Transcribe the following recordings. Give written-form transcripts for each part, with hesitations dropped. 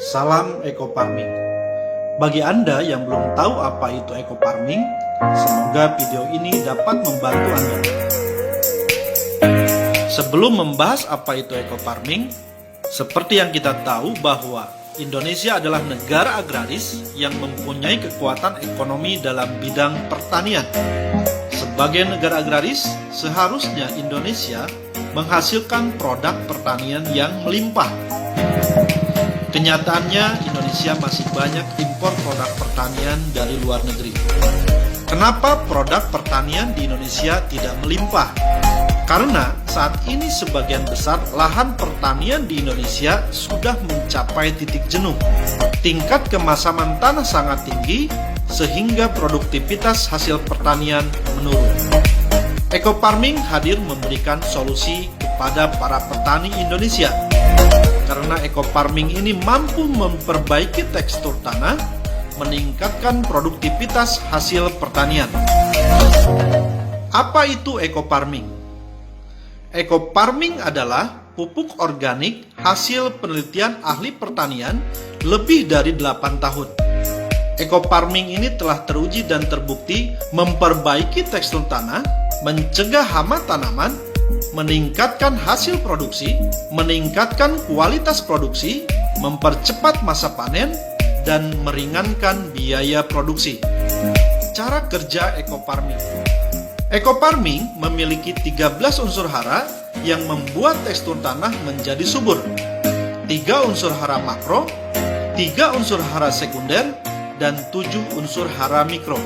Salam Eco Farming. Bagi Anda yang belum tahu apa itu Eco Farming, semoga video ini dapat membantu Anda. Sebelum membahas apa itu Eco Farming, seperti yang kita tahu bahwa Indonesia adalah negara agraris yang mempunyai kekuatan ekonomi dalam bidang pertanian. Sebagai negara agraris, seharusnya Indonesia menghasilkan produk pertanian yang melimpah. Kenyataannya, Indonesia masih banyak impor produk pertanian dari luar negeri. Kenapa produk pertanian di Indonesia tidak melimpah? Karena saat ini sebagian besar lahan pertanian di Indonesia sudah mencapai titik jenuh. Tingkat kemasaman tanah sangat tinggi, sehingga produktivitas hasil pertanian menurun. Eco Farming hadir memberikan solusi kepada para petani Indonesia. Karena Eco Farming ini mampu memperbaiki tekstur tanah, meningkatkan produktivitas hasil pertanian. Apa itu Eco Farming? Eco Farming adalah pupuk organik hasil penelitian ahli pertanian lebih dari 8 tahun. Eco Farming ini telah teruji dan terbukti memperbaiki tekstur tanah, mencegah hama tanaman, meningkatkan hasil produksi, meningkatkan kualitas produksi, mempercepat masa panen, dan meringankan biaya produksi. Cara kerja Eco Farming. Eco Farming memiliki 13 unsur hara yang membuat tekstur tanah menjadi subur. 3 unsur hara makro, 3 unsur hara sekunder, dan 7 unsur hara mikro.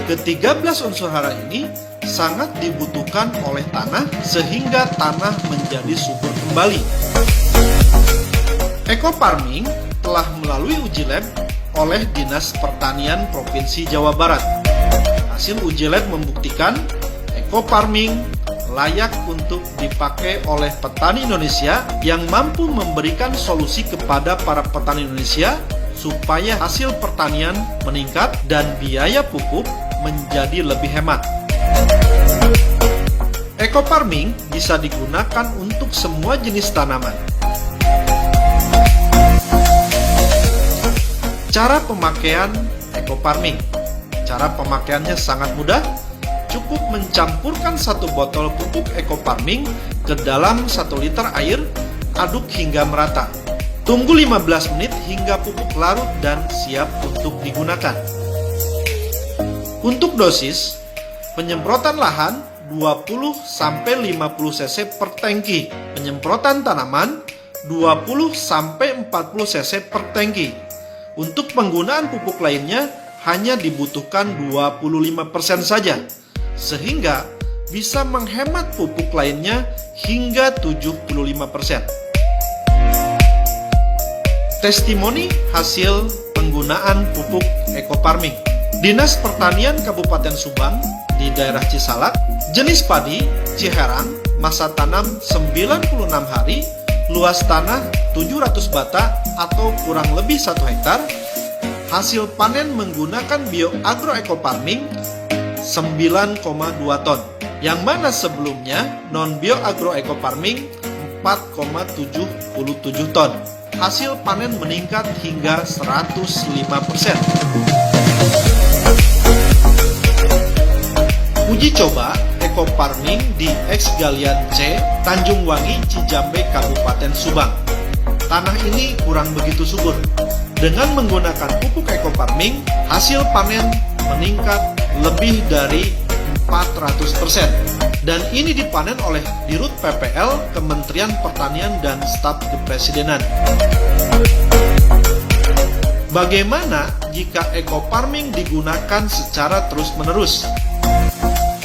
Ke-13 unsur hara ini sangat dibutuhkan oleh tanah sehingga tanah menjadi subur kembali. Eco Farming telah melalui uji lab oleh Dinas Pertanian Provinsi Jawa Barat. Hasil uji lab membuktikan Eco Farming layak untuk dipakai oleh petani Indonesia yang mampu memberikan solusi kepada para petani Indonesia supaya hasil pertanian meningkat dan biaya pupuk menjadi lebih hemat. Eco Farming bisa digunakan untuk semua jenis tanaman. Cara pemakaian Eco Farming. Cara pemakaiannya sangat mudah. Cukup mencampurkan 1 botol pupuk Eco Farming ke dalam 1 liter air, aduk hingga merata. Tunggu 15 menit hingga pupuk larut dan siap untuk digunakan. Untuk dosis, penyemprotan lahan 20-50 cc per tangki, penyemprotan tanaman 20-40 cc per tangki. Untuk penggunaan pupuk lainnya hanya dibutuhkan 25% saja, sehingga bisa menghemat pupuk lainnya hingga 75%. Testimoni hasil penggunaan pupuk Eco Farming. Dinas Pertanian Kabupaten Subang di daerah Cisalak, jenis padi Ciherang, masa tanam 96 hari, luas tanah 700 bata atau kurang lebih 1 hektar, hasil panen menggunakan BioAgro Eco Farming 9,2 ton, yang mana sebelumnya non BioAgro Eco Farming 4,77 ton. Hasil panen meningkat hingga 105%. Uji coba Eco Farming di X Galian C, Tanjung Wangi, Cijambe, Kabupaten Subang. Tanah ini kurang begitu subur. Dengan menggunakan pupuk Eco Farming, hasil panen meningkat lebih dari 400%. Dan ini dipanen oleh Dirut PPL, Kementerian Pertanian dan Staf Kepresidenan. Bagaimana jika Eco Farming digunakan secara terus-menerus?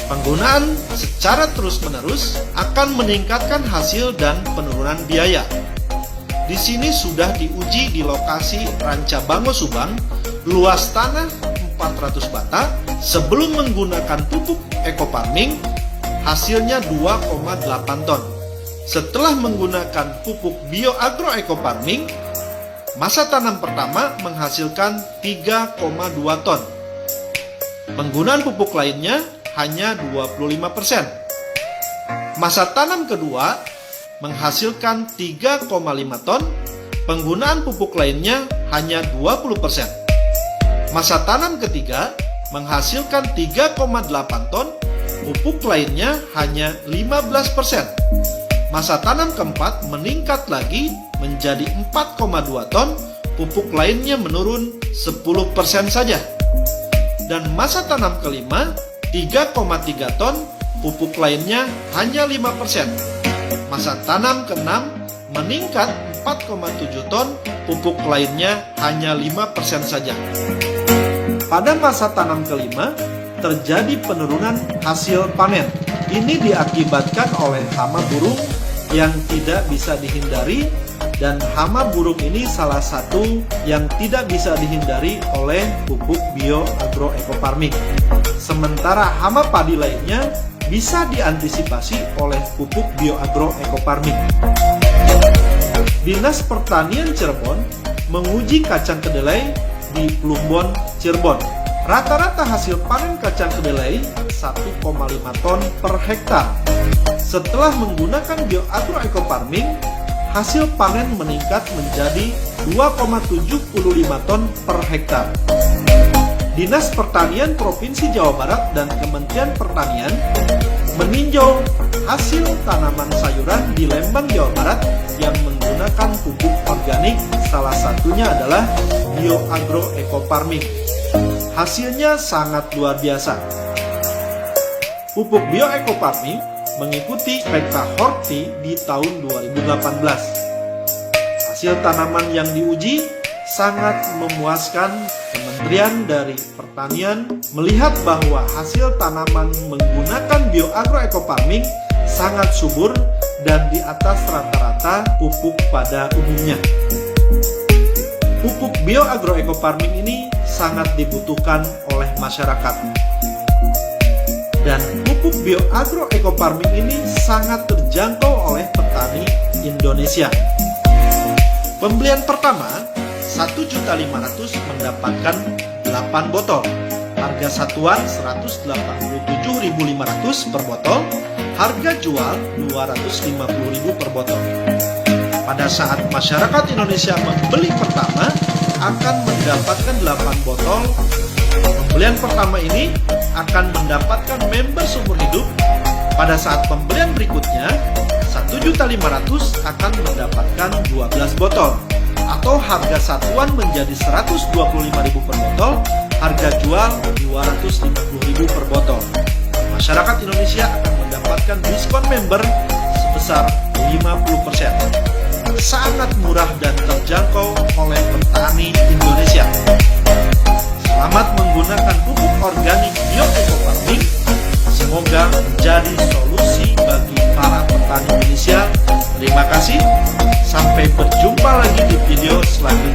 Penggunaan secara terus-menerus akan meningkatkan hasil dan penurunan biaya. Di sini sudah diuji di lokasi Rancabango Subang, luas tanah 400 bata. Sebelum menggunakan pupuk Eco Farming, hasilnya 2,8 ton. Setelah menggunakan pupuk BioAgro Eco Farming, masa tanam pertama menghasilkan 3,2 ton. Penggunaan pupuk lainnya hanya 25%. Masa tanam kedua menghasilkan 3,5 ton Penggunaan pupuk lainnya hanya 20%. Masa tanam ketiga menghasilkan 3,8 ton, pupuk lainnya hanya 15%. Masa tanam keempat meningkat lagi menjadi 4,2 ton, pupuk lainnya menurun 10% saja. Dan masa tanam kelima 3,3 ton, pupuk lainnya hanya 5%. Masa tanam keenam meningkat 4,7 ton, pupuk lainnya hanya 5% saja. Pada masa tanam kelima, terjadi penurunan hasil panen. Ini diakibatkan oleh hama burung yang tidak bisa dihindari, dan hama burung ini salah satu yang tidak bisa dihindari oleh pupuk bioagroecofarming. Sementara hama padi lainnya bisa diantisipasi oleh pupuk bioagroecofarming. Dinas Pertanian Cirebon menguji kacang kedelai di Plumbon, Cirebon. Rata-rata hasil panen kacang kedelai 1,5 ton per hektar. Setelah menggunakan bioagroecofarming, hasil panen meningkat menjadi 2,75 ton per hektar. Dinas Pertanian Provinsi Jawa Barat dan Kementerian Pertanian meninjau hasil tanaman sayuran di Lembang, Jawa Barat yang menggunakan pupuk organik, salah satunya adalah bioagroecofarming. Hasilnya sangat luar biasa. Pupuk bioecofarming mengikuti PK Horti di tahun 2018. Hasil tanaman yang diuji sangat memuaskan. Kementerian dari Pertanian melihat bahwa hasil tanaman menggunakan bioagroecofarming sangat subur dan di atas rata-rata pupuk pada umumnya. Pupuk bioagroecofarming ini sangat dibutuhkan oleh masyarakat. Dan pupuk bioagroecofarming ini sangat terjangkau oleh petani Indonesia. Pembelian pertama 1.500.000 mendapatkan 8 botol. Harga satuan 187.500 per botol. Harga jual 250.000 per botol. Pada saat masyarakat Indonesia membeli pertama akan mendapatkan 8 botol. Pembelian pertama ini akan mendapatkan member seumur hidup. Pada saat pembelian berikutnya 1.500.000 akan mendapatkan 12 botol. Atau harga satuan menjadi 125.000 per botol, harga jual 250.000 per botol. Masyarakat Indonesia akan mendapatkan diskon member sebesar 50%. Sangat murah dan terjangkau oleh petani Indonesia. Selamat menggunakan pupuk organik bioecofarming. Semoga menjadi solusi bagi para petani Indonesia. Terima kasih. Sampai berjumpa lagi di video selanjutnya.